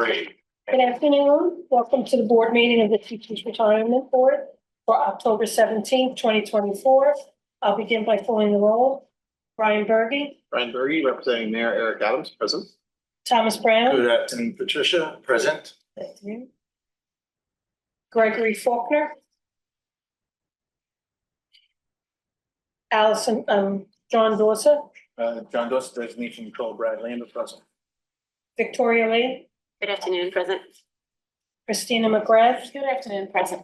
Great. Good afternoon. Welcome to the board meeting of the Teachers Retirement Board for October 17th, 2024. I'll begin by calling the roll. Brian Berge. Brian Berge, representing Mayor Eric Adams, present. Thomas Brown. Good afternoon, Patricia, present. Good afternoon. Gregory Faulkner. John Dorset. John Doss, designation control, Brad Lambert, present. Victoria Lee. Good afternoon, present. Christina McGrath. Good afternoon, present.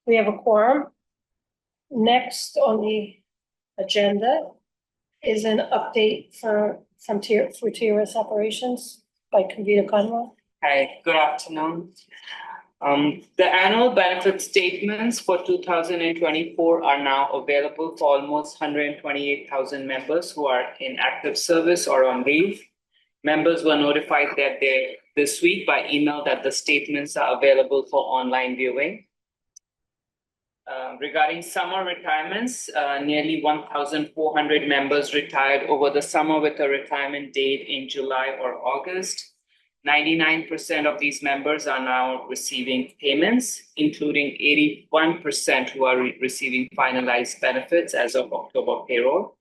We have a quorum. Next on the agenda is an update for TRS operations by Kavita Conwell. Hi, good afternoon. The annual benefit statements for 2024 are now available for almost 128,000 members who are in active service or on leave. Members were notified that this week by email that the statements are available for online viewing. Regarding summer retirements, nearly 1,400 members retired over the summer with a retirement date in July or August. 99% of these members are now receiving payments, including 81% who are receiving finalized benefits as of October payroll.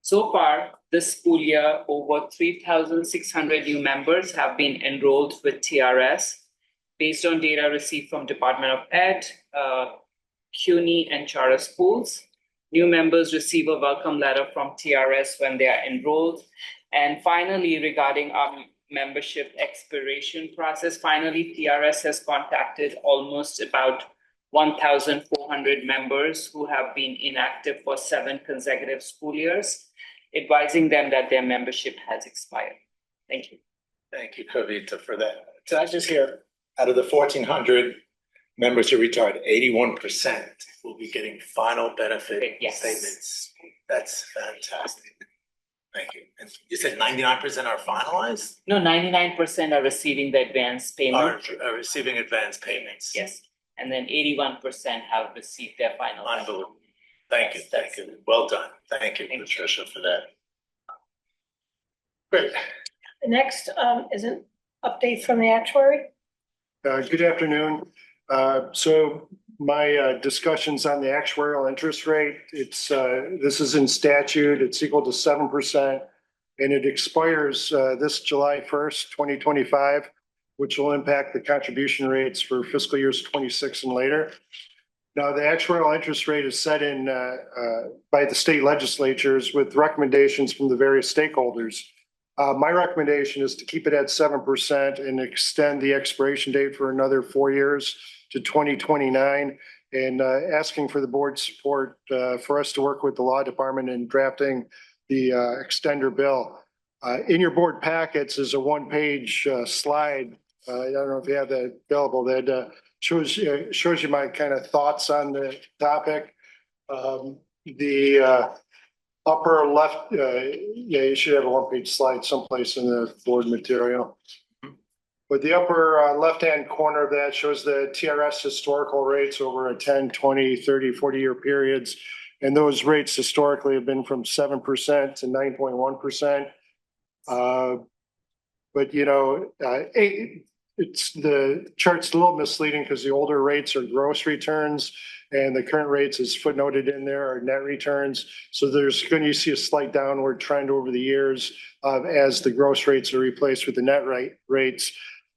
So far, this school year, over 3,600 new members have been enrolled with TRS based on data received from Department of Ed, CUNY, and charter schools. New members receive a welcome letter from TRS when they are enrolled. And finally, regarding our membership expiration process, TRS has contacted almost about 1,400 members who have been inactive for 7 consecutive school years, advising them that their membership has expired. Thank you. Thank you, Kavita, for that. Did I just hear, out of the 1,400 members who retired, 81% will be getting final benefit statements. That's fantastic. Thank you. And you said 99% are finalized? No, 99% are receiving the advance payment. Are receiving advance payments? Yes. And then 81% have received their final. Unbelievable. Thank you. Thank you. Well done. Thank you, Patricia, for that. Great. Next is an update from the actuary. Good afternoon. So my discussions on the actuarial interest rate, this is in statute, it's equal to 7%, and it expires this July 1st, 2025, which will impact the contribution rates for fiscal years 26 and later. Now, the actuarial interest rate is set in by the state legislatures with recommendations from the various stakeholders. My recommendation is to keep it at 7% and extend the expiration date for another 4 years to 2029, and asking for the board's support for us to work with the law department in drafting the extender bill. In your board packets is a one-page slide. I don't know if you have that available. That shows you my kind of thoughts on the topic. The upper left, you should have a one-page slide someplace in the board material. But the upper left-hand corner of that shows the TRS historical rates over a 10, 20, 30, 40-year periods. And those rates historically have been from 7% to 9.1%. But, you know, the chart's a little misleading because the older rates are gross returns and the current rates, as footnoted in there, are net returns. So you see a slight downward trend over the years as the gross rates are replaced with the net rates.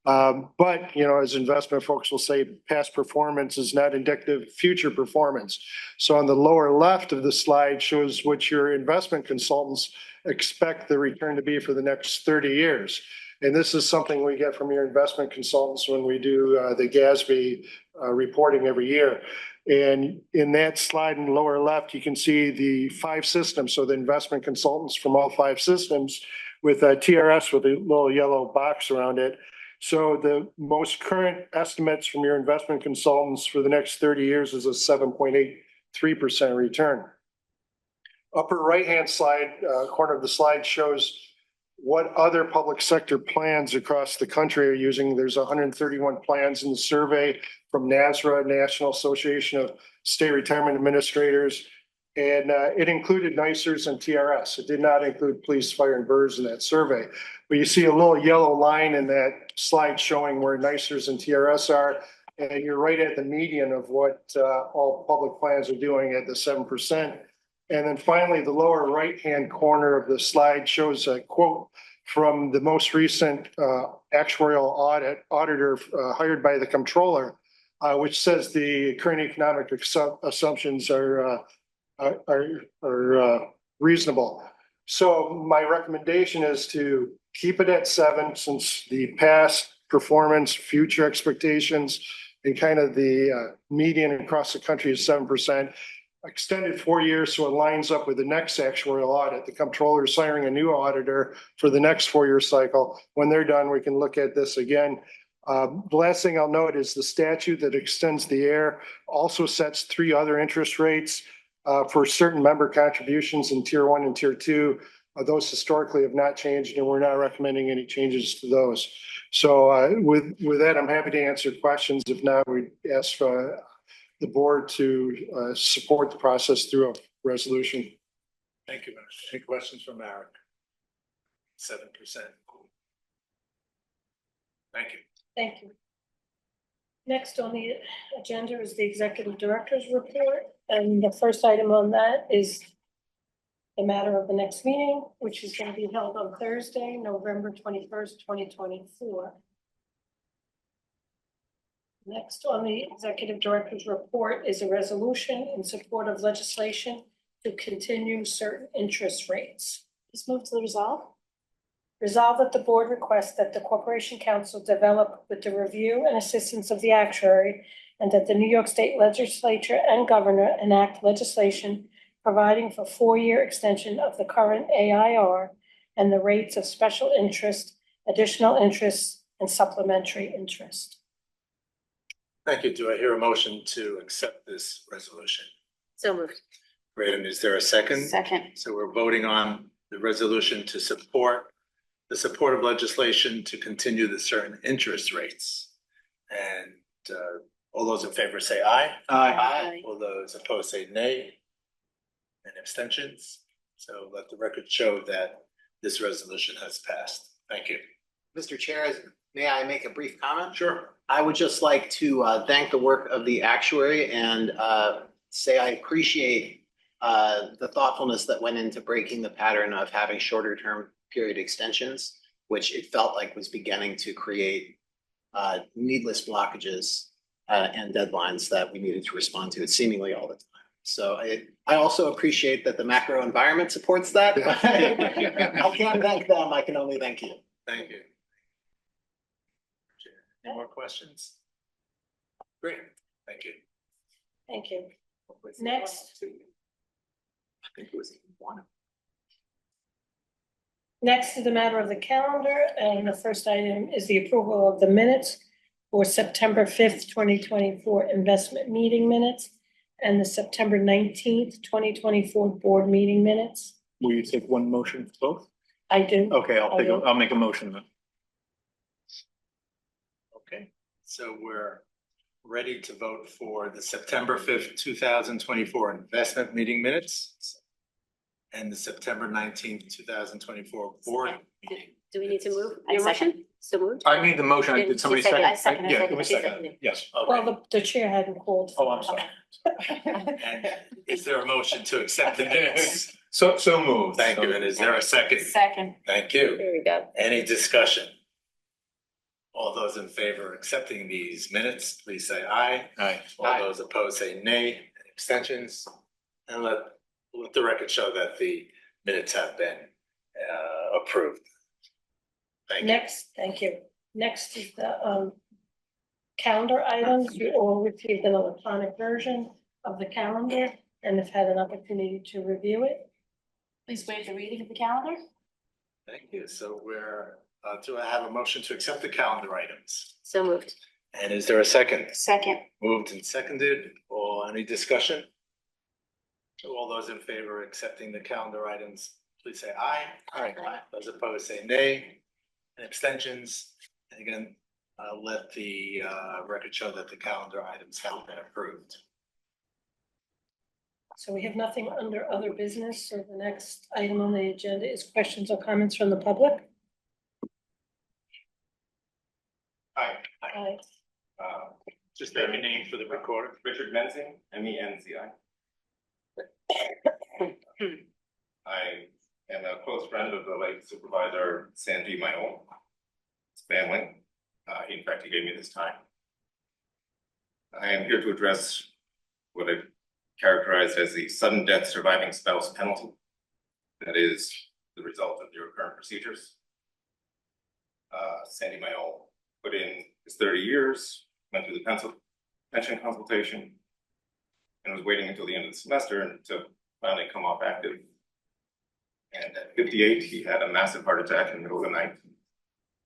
But, you know, as investment folks will say, past performance is not indicative of future performance. So on the lower left of the slide shows what your investment consultants expect the return to be for the next 30 years. And this is something we get from your investment consultants when we do the GASB reporting every year. And in that slide in the lower left, you can see the 5 systems. So the investment consultants from all 5 systems with TRS with a little yellow box around it. So the most current estimates from your investment consultants for the next 30 years is a 7.83% return. Upper right-hand slide, corner of the slide shows what other public sector plans across the country are using. There's 131 plans in the survey from NASRA, National Association of State Retirement Administrators, And it included NICERS and TRS. It did not include police, fire, and BERS in that survey. But you see a little yellow line in that slide showing where NICERS and TRS are. And you're right at the median of what all public plans are doing at the 7%. And then finally, the lower right-hand corner of the slide shows a quote from the most recent actuarial auditor hired by the comptroller, which says the current economic assumptions are reasonable. So my recommendation is to keep it at 7, since the past performance, future expectations, and kind of the median across the country is 7%. Extended 4 years, so it lines up with the next actuarial audit. The comptroller is hiring a new auditor for the next 4-year cycle. When they're done, we can look at this again. The last thing I'll note is the statute that extends the AIR also sets 3 other interest rates for certain member contributions in Tier 1 and Tier 2. Those historically have not changed, and we're not recommending any changes to those. So with that, I'm happy to answer questions. If not, we ask the board to support the process through a resolution. Thank you, Mark. Any questions from Mark? 7%. Thank you. Thank you. Next on the agenda is the executive director's report, and the first item on that is the matter of the next meeting, which is going to be held on Thursday, November 21st, 2024. Next on the executive director's report is a resolution in support of legislation to continue certain interest rates. Please move to the resolve. Resolve that the board requests that the Corporation Council develop with the review and assistance of the actuary, and that the New York State Legislature and Governor enact legislation providing for 4-year extension of the current AIR and the rates of special interest, additional interest, and supplementary interest. Thank you. Do I hear a motion to accept this resolution? So moved. Great. And is there a second? Second. So we're voting on the resolution to support the supportive legislation to continue the certain interest rates. And all those in favor say aye. Aye. All those opposed say nay. And abstentions. So let the record show that this resolution has passed. Thank you. Mr. Chair, may I make a brief comment? Sure. I would just like to thank the work of the actuary and say I appreciate the thoughtfulness that went into breaking the pattern of having shorter term period extensions, which it felt like was beginning to create needless blockages and deadlines that we needed to respond to seemingly all the time. So I also appreciate that the macro environment supports that. I can't thank them. I can only thank you. Thank you. Any more questions? Great. Thank you. Thank you. Next. I think it was one. Next is the matter of the calendar, and the first item is the approval of the minutes for September 5th, 2024 investment meeting minutes and the September 19th, 2024 board meeting minutes. Will you take one motion for both? I do. Okay, I will. I'll make a motion then. Okay, so we're ready to vote for the September 5th, 2024 investment meeting minutes and the September 19th, 2024 board meeting. Do we need to move I your second. motion? So moved? I made the motion. Did Did somebody you second? second? I second, I Yeah, second, it was I second. seconded. Yes. Well, Okay, the chair hadn't called. Oh, I'm sorry. and is there a motion to accept the minutes? So moved. Thank you, and is there a second? Second. Thank you. There we go. Any discussion? All those in favor of accepting these minutes, please say aye. Aye. All those opposed say nay. Any abstentions? And let the record show that the minutes have been approved. Thank you. Next, thank you. Next is the calendar items. You all received an electronic version of the calendar and have had an opportunity to review it. Please waive the reading of the calendar. Thank you. So do I have a motion to accept the calendar items? So moved. And is there a second? Second. Moved and seconded, or any discussion? All those in favor of accepting the calendar items, please say aye. Aye. Those opposed say nay. And abstentions, and again, let the record show that the calendar items have been approved. So we have nothing under other business, so the next item on the agenda is questions or comments from the public. Hi, Aye. Just state your name for the recorder. Richard Menzing, MENZI. I am a close friend of the late Supervisor Sandy Mayo, his family. In fact, he gave me this time. I am here to address what I characterized as the sudden death surviving spouse penalty. That is the result of your current procedures. Sandy Mayo put in his 30 years, went through the pension consultation, and was waiting until the end of the semester to finally come off active. And at 58, he had a massive heart attack in the middle of the night.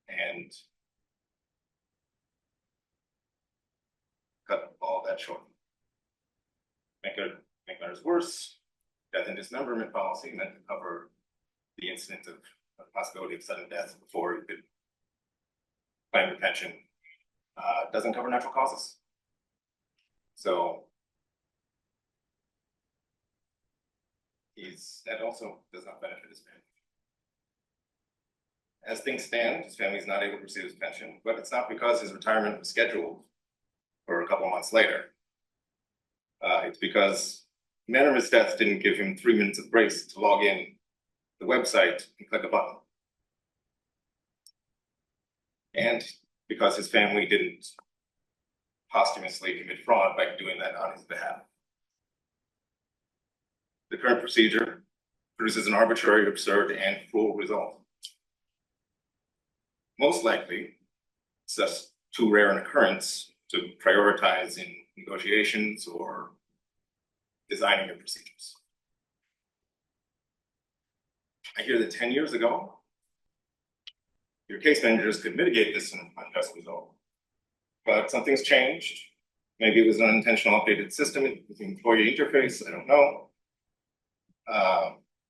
And cut all that short. Make matters worse, death and dismemberment policy meant to cover the incident of the possibility of sudden death before you could claim the pension. Doesn't cover natural causes. So that also does not benefit his family. As things stand, his family is not able to receive his pension, but it's not because his retirement was scheduled for a couple of months later. It's because the manner of his death didn't give him 3 minutes of grace to log in the website and click a button. And because his family didn't posthumously commit fraud by doing that on his behalf. The current procedure produces an arbitrary, absurd, and cruel result. Most likely, it's just too rare an occurrence to prioritize in negotiations or designing your procedures. I hear that 10 years ago, your case managers could mitigate this unjust result, but something's changed. Maybe it was an unintentional updated system with the employee interface, I don't know.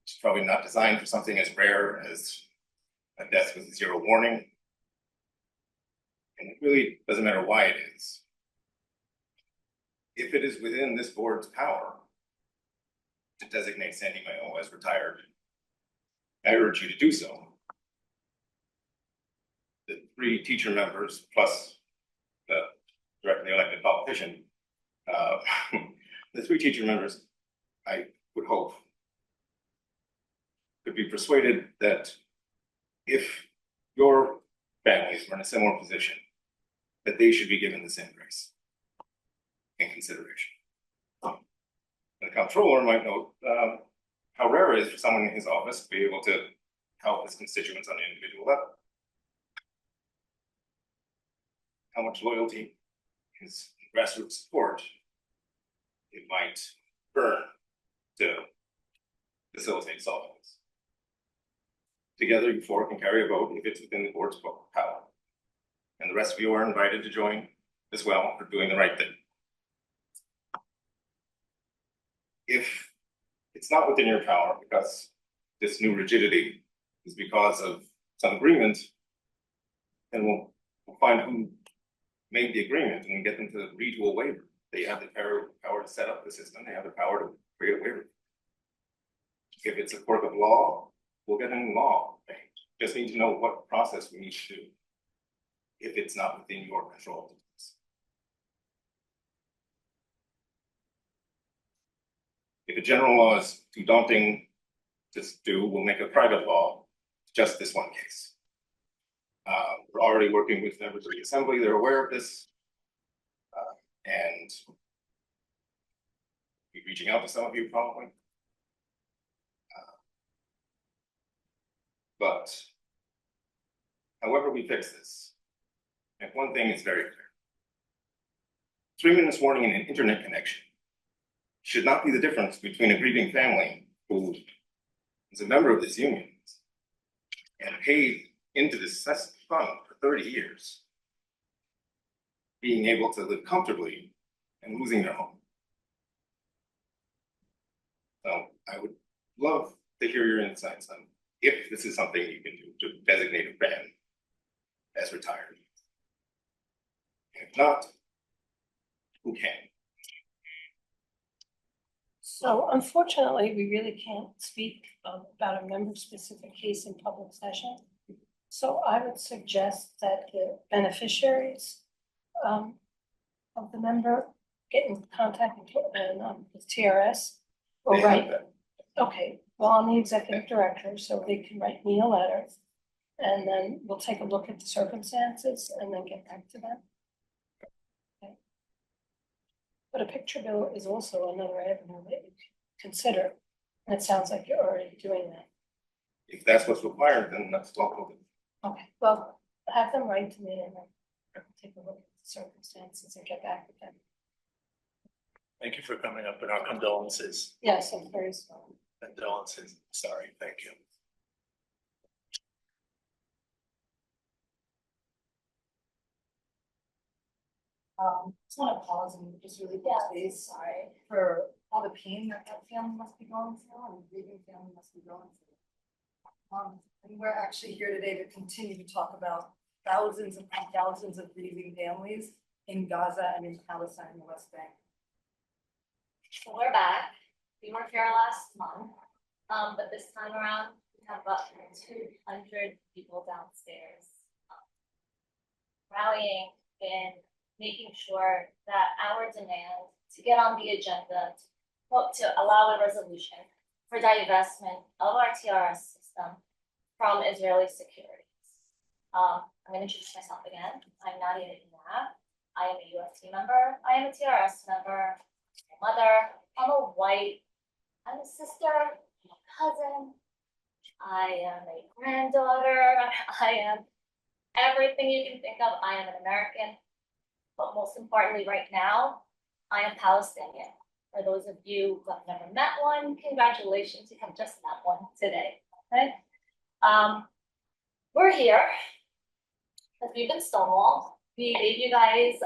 It's probably not designed for something as rare as a death with 0 warning. And it really doesn't matter why it is. If it is within this board's power to designate Sandy Mayo as retired, I urge you to do so. The 3 teacher members plus the directly elected politician, the 3 teacher members, I would hope, could be persuaded that if your families were in a similar position, that they should be given the same grace and consideration. The comptroller might note how rare it is for someone in his office to be able to help his constituents on an individual level. How much loyalty, his grassroots support, it might burn to facilitate solving this. Together, you 4 can carry a vote if it's within the board's power. And the rest of you are invited to join as well for doing the right thing. If it's not within your power because this new rigidity is because of some agreement, then we'll find who made the agreement and get them to agree to a waiver. They have the power to set up the system. They have the power to create a waiver. If it's a quirk of law, we'll get a new law. Just need to know what process we need to do if it's not within your control. If a general law is too daunting to do, we'll make a private law, just this one case. We're already working with members of the assembly, they're aware of this. And we're reaching out to some of you probably. But however we fix this, and one thing is very clear. 3 minutes warning in an internet connection should not be the difference between a grieving family who is a member of this union and paid into this fund for 30 years, being able to live comfortably and losing their home. So I would love to hear your insights on if this is something you can do to designate a fan as retired. If not, who can? So unfortunately, we really can't speak about a member-specific case in public session. So I would suggest that the beneficiaries of the member get in contact with TRS or They have write. that. Okay, well, I'm the executive director, so they can write me a letter. And then we'll take a look at the circumstances and then get back to them. Okay. But a picture bill is also another avenue that you can consider. And it sounds like you're already doing that. If that's what's required, then that's welcome. Okay, well, have them write to me and then take a look at the circumstances and get back with them. Thank you for coming up and our condolences. Yes, I'm very sorry. Condolences, sorry, thank you. Just want to pause and just really please, sorry, for all the pain that that family must be going through and the grieving family must be going through. And we're actually here today to continue to talk about thousands and thousands of grieving families in Gaza and in Palestine and the West Bank. So we're back. We were here last month, but this time around, we have about 200 people downstairs rallying and making sure that our demand to get on the agenda to allow a resolution for divestment of our TRS system from Israeli securities. I'm going to introduce myself again. I'm Nadia Inab. I am a UFT member. I am a TRS member. I'm a mother. I'm a wife. I'm a sister. I'm a cousin. I am a granddaughter. I am everything you can think of. I am an American. But most importantly, right now, I am Palestinian. For those of you who have never met one, congratulations, you have just met one today. Okay? We're here because we've been stonewalled. We gave you guys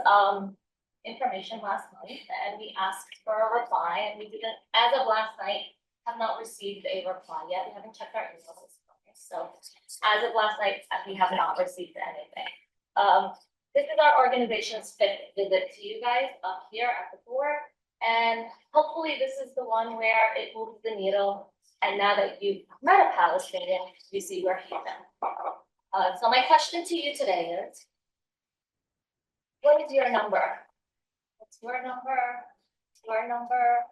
information last month and we asked for a reply, and we didn't, as of last night, have not received a reply yet. We haven't checked our emails this morning. So as of last night, we have not received anything. This is our organization's fifth visit to you guys up here at the board. And hopefully this is the one where it moves the needle. And now that you've met a Palestinian, you see we're human. So my question to you today is, what is your number? What's your number? Your number?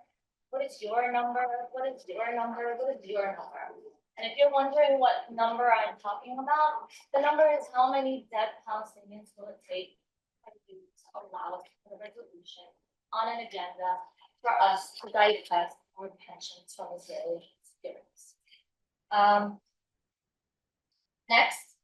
What is your number? What is your number? What is your number? And if you're wondering what number I'm talking about, the number is how many dead Palestinians will it take for you to allow a resolution on an agenda for us to divest our pensions from Israeli securities. Next,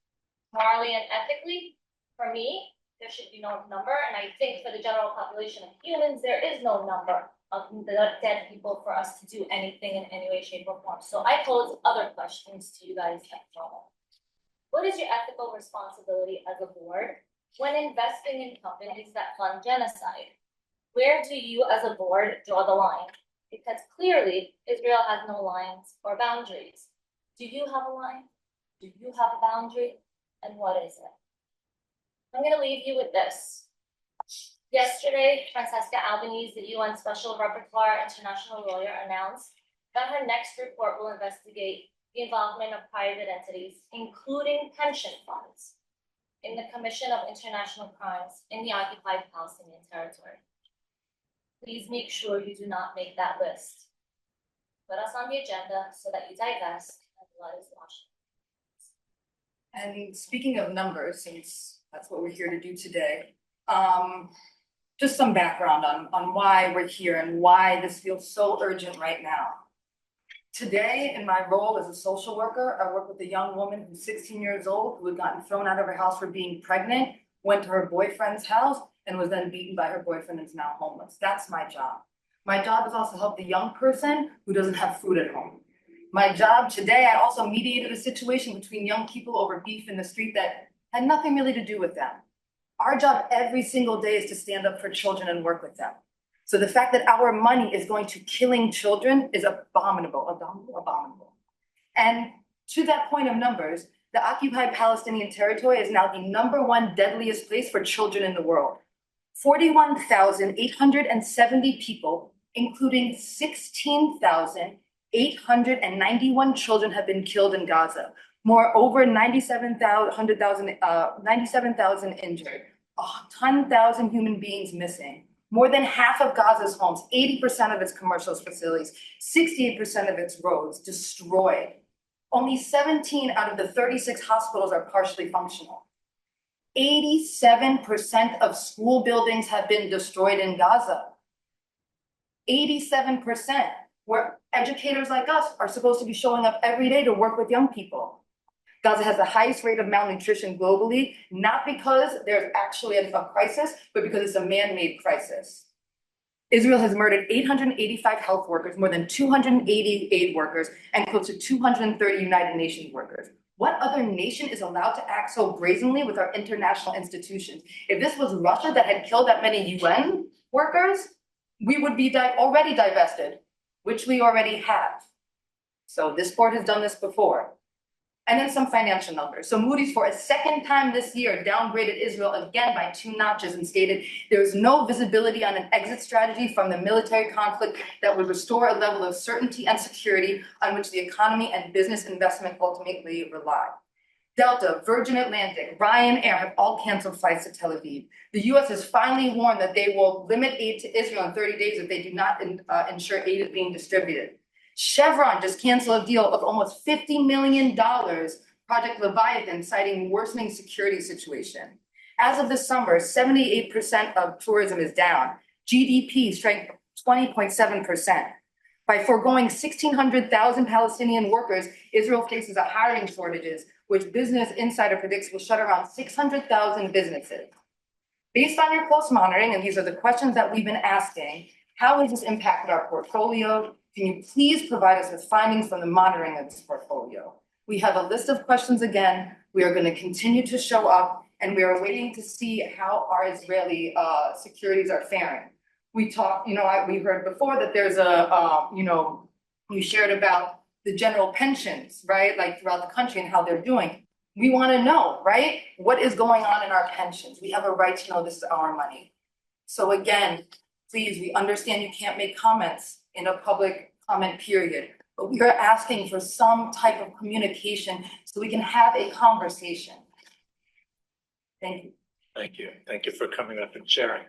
morally and ethically, for me, there should be no number, and I think for the general population of humans, there is no number of the dead people for us to do anything in any way, shape, or form. So I pose other questions to you guys at home. What is your ethical responsibility as a board when investing in companies that fund genocide? Where do you as a board draw the line? Because clearly Israel has no lines or boundaries. Do you have a line? Do you have a boundary? And what is it? I'm going to leave you with this. Yesterday, Francesca Albanese, the UN Special Rapporteur International Lawyer, announced that her next report will investigate the involvement of private entities, including pension funds, in the commission of international crimes in the occupied Palestinian territory. Please make sure you do not make that list. Put us on the agenda so that you divest and let us watch. And speaking of numbers, since that's what we're here to do today, just some background on why we're here and why this feels so urgent right now. Today, in my role as a social worker, I work with a young woman who's 16 years old who had gotten thrown out of her house for being pregnant, went to her boyfriend's house, and was then beaten by her boyfriend and is now homeless. That's my job. My job is also to help the young person who doesn't have food at home. My job today, I also mediated a situation between young people over beef in the street that had nothing really to do with them. Our job every single day is to stand up for children and work with them. So the fact that our money is going to killing children is abominable. And to that point of numbers, the occupied Palestinian territory is now the #1 deadliest place for children in the world. 41,870 people including 16,891 children have been killed in Gaza. Moreover, 97,000 injured, 10,000 human beings missing. More than half of Gaza's homes, 80% of its commercial facilities, 68% of its roads destroyed. Only 17 out of the 36 hospitals are partially functional. 87% of school buildings have been destroyed in Gaza. 87%, where educators like us are supposed to be showing up every day to work with young people. Gaza has the highest rate of malnutrition globally, not because there's actually a crisis, but because it's a man-made crisis. Israel has murdered 885 health workers, more than 280 aid workers, and close to 230 United Nations workers. What other nation is allowed to act so brazenly with our international institutions? If this was Russia that had killed that many UN workers, we would be already divested, which we already have. So this board has done this before. And then some financial numbers. So Moody's, for a second time this year, downgraded Israel again by 2 notches and stated there is no visibility on an exit strategy from the military conflict that would restore a level of certainty and security on which the economy and business investment ultimately rely. Delta, Virgin Atlantic, Ryanair have all canceled flights to Tel Aviv. The US has finally warned that they will limit aid to Israel in 30 days if they do not ensure aid is being distributed. Chevron just canceled a deal of almost $50 million, Project Leviathan, citing worsening security situation. As of this summer, 78% of tourism is down. GDP shrank 20.7%. By foregoing 1,600,000 Palestinian workers, Israel faces a hiring shortages, which Business Insider predicts will shut around 600,000 businesses. Based on your close monitoring, and these are the questions that we've been asking, how has this impacted our portfolio? Can you please provide us with findings from the monitoring of this portfolio? We have a list of questions again. We are going to continue to show up, and we are waiting to see how our Israeli securities are faring. We talked, we heard before that there's we shared about the general pensions, right? Like throughout the country and how they're doing. We want to know, right? What is going on in our pensions? We have a right to know this is our money. So again, please, we understand you can't make comments in a public comment period, but we are asking for some type of communication so we can have a conversation. Thank you. Thank you. Thank you for coming up and sharing.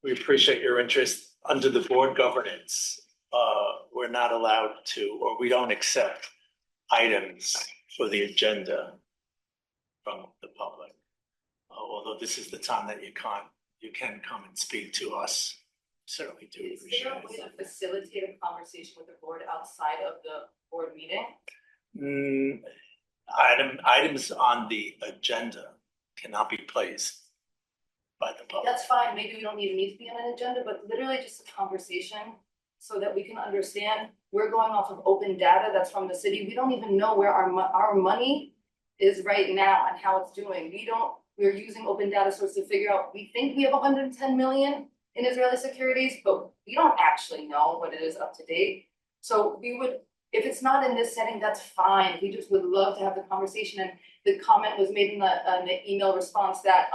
We appreciate your interest. Under the board governance, we're not allowed to, or we don't accept items for the agenda from the public. Although this is the time that you can come and speak to us. Certainly do appreciate Is there a way to facilitate a conversation with the board outside of the board meeting? Items on the agenda cannot be placed by the public. That's fine. Maybe we don't even need to be on an agenda, but literally just a conversation so that we can understand. We're going off of open data that's from the city. We don't even know where our money is right now and how it's doing. We're using open data sources to figure out, we think we have 110 million in Israeli securities, but we don't actually know what it is up to date. So if it's not in this setting, that's fine. We just would love to have the conversation. And the comment was made in the email response that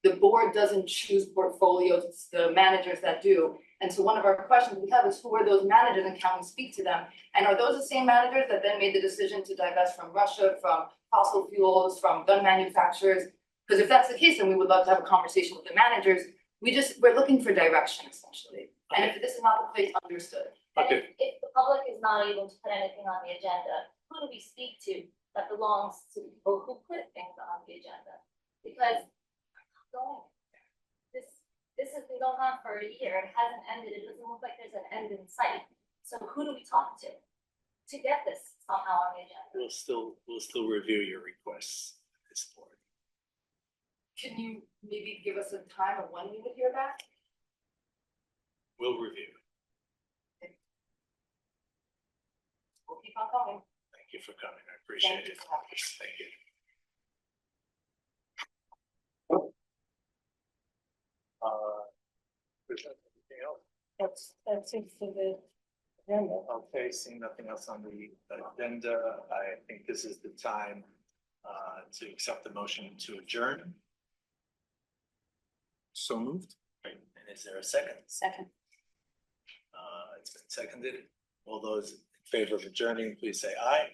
the board doesn't choose portfolios, it's the managers that do. And so one of our questions we have is, who are those managers and can we speak to them? And are those the same managers that then made the decision to divest from Russia, from fossil fuels, from gun manufacturers? Because if that's the case, then we would love to have a conversation with the managers. We're looking for direction, essentially. And if this is not the place, understood. Okay. And if the public is not able to put anything on the agenda, who do we speak to that belongs to people who put things on the agenda? Because this has been going on for a year. It hasn't ended. It doesn't look like there's an end in sight. So who do we talk to get this somehow on the agenda? We'll still review your requests at this board. Can you maybe give us a time of when we would hear back? We'll review. We'll keep on coming. Thank you for coming. I appreciate it. Thank you. Anything else? That's it for the agenda. Okay, seeing nothing else on the agenda, I think this is the time to accept the motion to adjourn. So moved. Right. And is there a second? Second. It's been seconded. All those in favor of adjourning, please say aye.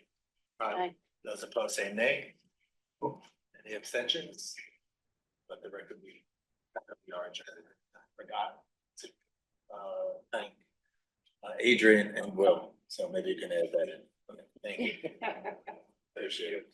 Aye. Those opposed say nay. Any abstentions? Let the record be. We are adjourned. I forgot to thank Adrian and Will, so maybe you can add that in. Okay, thank you. Appreciate it.